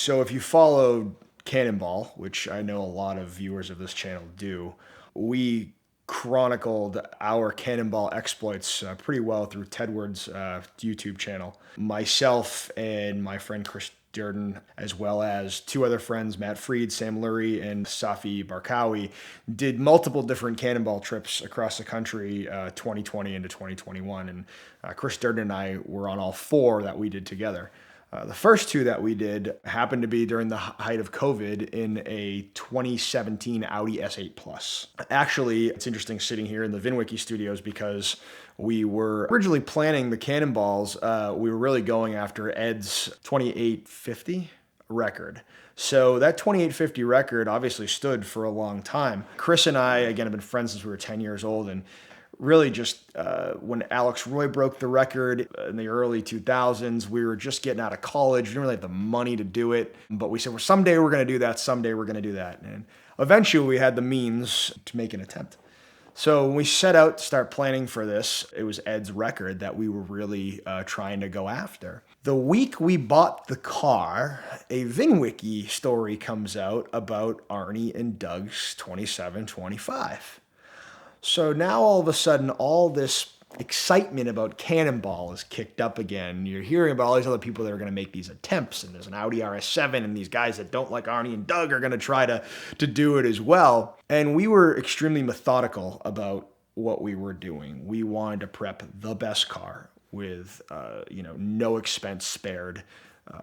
So if you followed Cannonball, which I know a lot of viewers of this channel do, we chronicled our Cannonball exploits pretty well through Tedward's YouTube channel. Myself and my friend Chris Durden, as well as two other friends, Matt Freed, Sam Lurie, and Safi Barkawi, did multiple different Cannonball trips across the country 2020 into 2021. And Chris Durden and I were on all four that we did together. The first two that we did happened to be during the height of COVID in a 2017 Audi S8 Plus. Actually, it's interesting sitting here in the VINwiki studios because we were originally planning the Cannonballs. We were really going after Ed's 2850 record. So that 2850 record obviously stood for a long time. Chris and I, again, have been friends since we were 10 years old, and really just when Alex Roy broke the record in the early 2000s, we were just getting out of college. We didn't really have the money to do it, but we said, well, someday we're going to do that. Someday we're going to do that. And eventually we had the means to make an attempt. So when we set out to start planning for this, it was Ed's record that we were really trying to go after. The week we bought the car, a VINwiki story comes out about Arnie and Doug's 2725. So now all of a sudden, all this excitement about Cannonball is kicked up again. You're hearing about all these other people that are going to make these attempts, and there's an Audi RS7, and these guys that don't like Arnie and Doug are going to try to do it as well. And we were extremely methodical about what we were doing. We wanted to prep the best car with, no expense spared.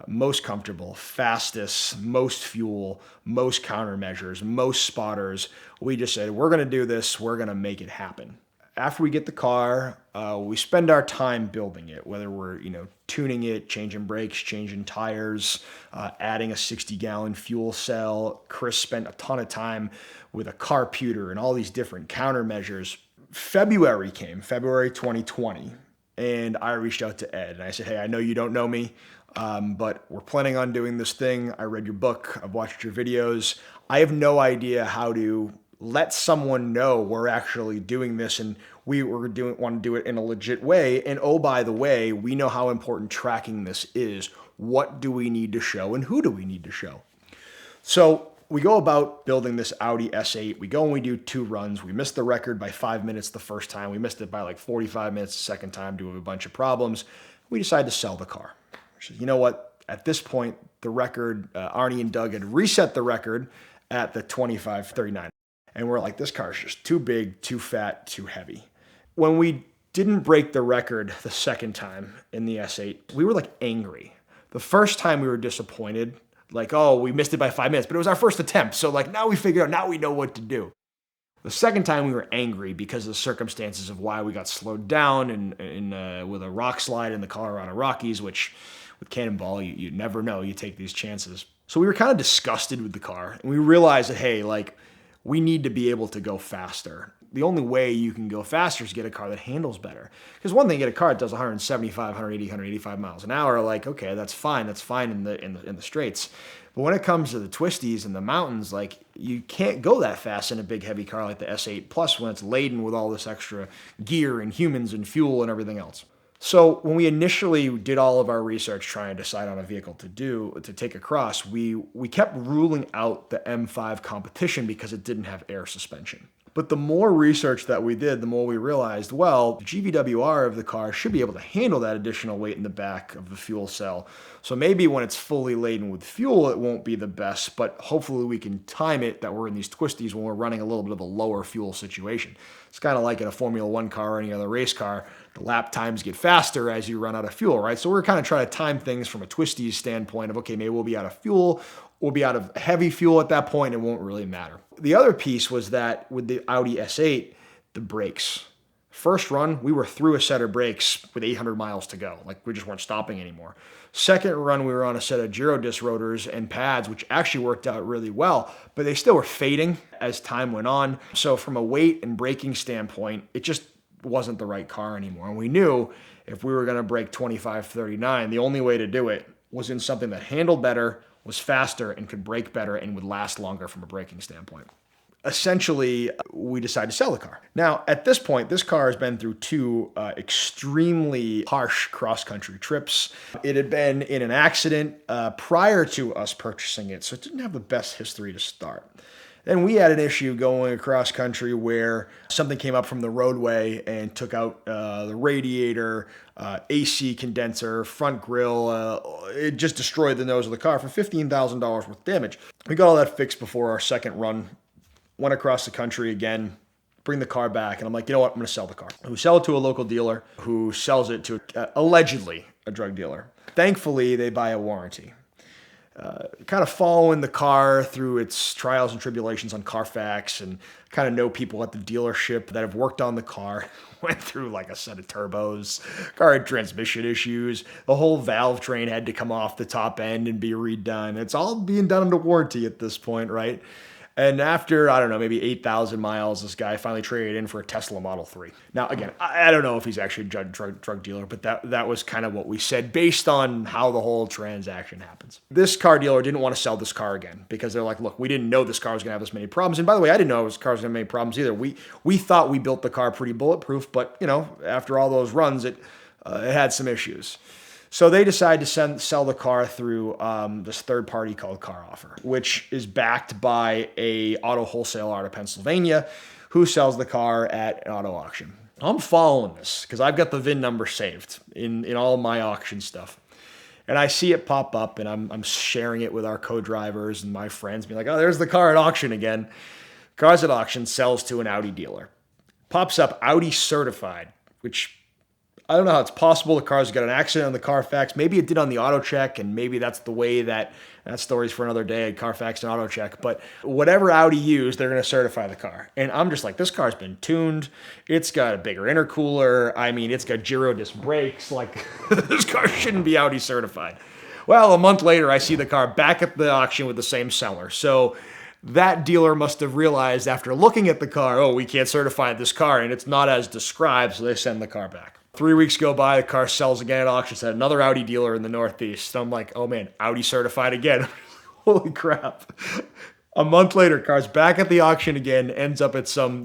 Most comfortable, fastest, most fuel, most countermeasures, most spotters. We just said, we're going to do this. We're going to make it happen. After we get the car, we spend our time building it, whether we're, tuning it, changing brakes, changing tires, adding a 60-gallon fuel cell. Chris spent a ton of time with a carputer and all these different countermeasures. February came, February 2020, and I reached out to Ed and I said, hey, I know you don't know me, but we're planning on doing this thing. I read your book. I've watched your videos. I have no idea how to let someone know we're actually doing this, and we want to do it in a legit way. And oh, by the way, we know how important tracking this is. What do we need to show, and who do we need to show? So we go about building this Audi S8. We go and we do 2 runs. We missed the record by 5 minutes the first time. We missed it by like 45 minutes the second time due to a bunch of problems. We decided to sell the car. So, you know what? At this point, the record, Arnie and Doug had reset the record at the 2539. And we're like, this car is just too big, too fat, too heavy. When we didn't break the record the second time in the S8, we were like angry. The first time we were disappointed, like, oh, we missed it by 5 minutes, but it was our first attempt. So like now we figured out, now we know what to do. The second time we were angry because of the circumstances of why we got slowed down and with a rock slide in the Colorado Rockies, which with Cannonball, you never know, you take these chances. So we were kind of disgusted with the car, and we realized that, hey, like, we need to be able to go faster. The only way you can go faster is get a car that handles better. Because one thing, get a car that does 175, 180, 185 miles an hour, like, okay, that's fine in the straights. But when it comes to the twisties and the mountains, like, you can't go that fast in a big heavy car like the S8 Plus when it's laden with all this extra gear and humans and fuel and everything else. So when we initially did all of our research trying to decide on a vehicle to take across, we kept ruling out the M5 competition because it didn't have air suspension. But the more research that we did, the more we realized, well, the GVWR of the car should be able to handle that additional weight in the back of the fuel cell. So maybe when it's fully laden with fuel, it won't be the best, but hopefully we can time it that we're in these twisties when we're running a little bit of a lower fuel situation. It's kind of like in a Formula One car or any other race car, the lap times get faster as you run out of fuel, right? So we're kind of trying to time things from a twisties standpoint of, okay, maybe we'll be out of fuel, we'll be out of heavy fuel at that point, it won't really matter. The other piece was that with the Audi S8, the brakes. First run, we were through a set of brakes with 800 miles to go. Like, we just weren't stopping anymore. Second run, we were on a set of Giro disc rotors and pads, which actually worked out really well, but they still were fading as time went on. So from a weight and braking standpoint, it just wasn't the right car anymore. And we knew if we were going to break 2539, the only way to do it was in something that handled better, was faster, and could brake better and would last longer from a braking standpoint. essentially, we decided to sell the car. Now, at this point, this car has been through two extremely harsh cross-country trips. It had been in an accident prior to us purchasing it, so it didn't have the best history to start. Then we had an issue going across country where something came up from the roadway and took out the radiator, AC condenser, front grille. It just destroyed the nose of the car for $15,000 worth of damage. We got all that fixed before our second run. Went across the country again, bring the car back, and I'm like, you know what, I'm going to sell the car. We sell it to a local dealer who sells it to allegedly a drug dealer. Thankfully, they buy a warranty. Kind of following the car through its trials and tribulations on Carfax, and kind of know people at the dealership that have worked on the car. Went through like a set of turbos, car had transmission issues, the whole valve train had to come off the top end and be redone. It's all being done under warranty at this point, right? And after, I don't know, maybe 8,000 miles, this guy finally traded in for a Tesla Model 3. Now, again, I don't know if he's actually a drug dealer, but that was kind of what we said based on how the whole transaction happens. This car dealer didn't want to sell this car again because they're like, look, we didn't know this car was going to have this many problems. And by the way, I didn't know this car was going to have many problems either. We thought we built the car pretty bulletproof, but, you know, after all those runs, it had some issues. So they decide to sell the car through this third party called CarOffer, which is backed by a auto wholesaler out of Pennsylvania who sells the car at an auto auction. I'm following this because I've got the VIN number saved in all my auction stuff. And I see it pop up, and I'm sharing it with our co-drivers and my friends, being like, oh, there's the car at auction again. Cars at auction sells to an Audi dealer. Pops up Audi certified, which I don't know how it's possible. The car's got an accident on the Carfax. Maybe it did on the auto check, and maybe that's the way that story's for another day, Carfax and auto check. But whatever Audi used, they're going to certify the car. And I'm just like, this car's been tuned. It's got a bigger intercooler. I mean, it's got gyro disc brakes. Like, this car shouldn't be Audi certified. Well, a month later, I see the car back at the auction with the same seller. So that dealer must have realized after looking at the car, oh, we can't certify this car, and it's not as described, so they send the car back. 3 weeks go by, the car sells again at auctions at another Audi dealer in the Northeast. So I'm like, oh man, Audi certified again. Holy crap. A month later, car's back at the auction again, ends up at some,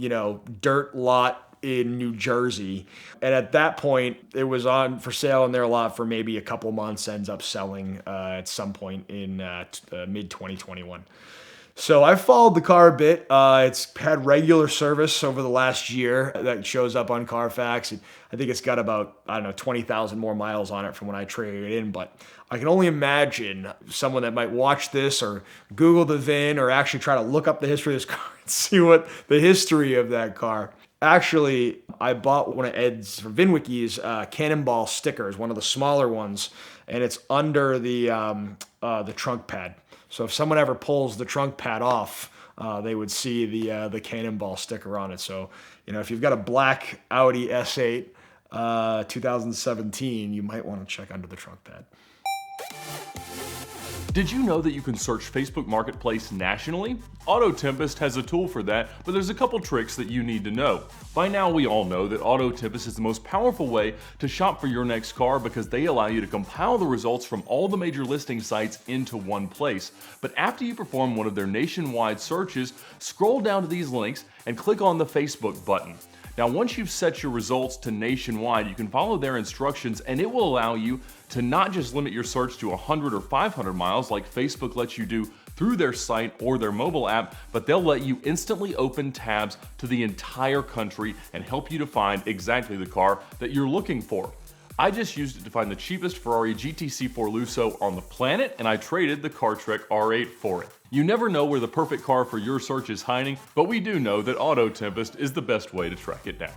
dirt lot in New Jersey. And at that point, it was on for sale in their lot for maybe a couple months, ends up selling at some point in mid-2021. So I've followed the car a bit. It's had regular service over the last year that shows up on Carfax. I think it's got about, 20,000 more miles on it from when I traded it in. But I can only imagine someone that might watch this or Google the VIN or actually try to look up the history of this car and see what the history of that car. Actually, I bought one of Ed's for VINwiki's Cannonball stickers, one of the smaller ones, and it's under the trunk pad. So if someone ever pulls the trunk pad off, they would see the Cannonball sticker on it. So, if you've got a black Audi S8 2017, you might want to check under the trunk pad. Did you know that you can search Facebook Marketplace nationally? AutoTempest has a tool for that, but there's a couple tricks that you need to know. By now we all know that AutoTempest is the most powerful way to shop for your next car because they allow you to compile the results from all the major listing sites into one place. But after you perform one of their nationwide searches, scroll down to these links and click on the Facebook button. Now, once you've set your results to nationwide, you can follow their instructions and it will allow you to not just limit your search to 100 or 500 miles like Facebook lets you do through their site or their mobile app, but they'll let you instantly open tabs to the entire country and help you to find exactly the car that you're looking for. I just used it to find the cheapest Ferrari GTC4 Lusso on the planet, and I traded the CarTrek R8 for it. You never know where the perfect car for your search is hiding, but we do know that AutoTempest is the best way to track it down.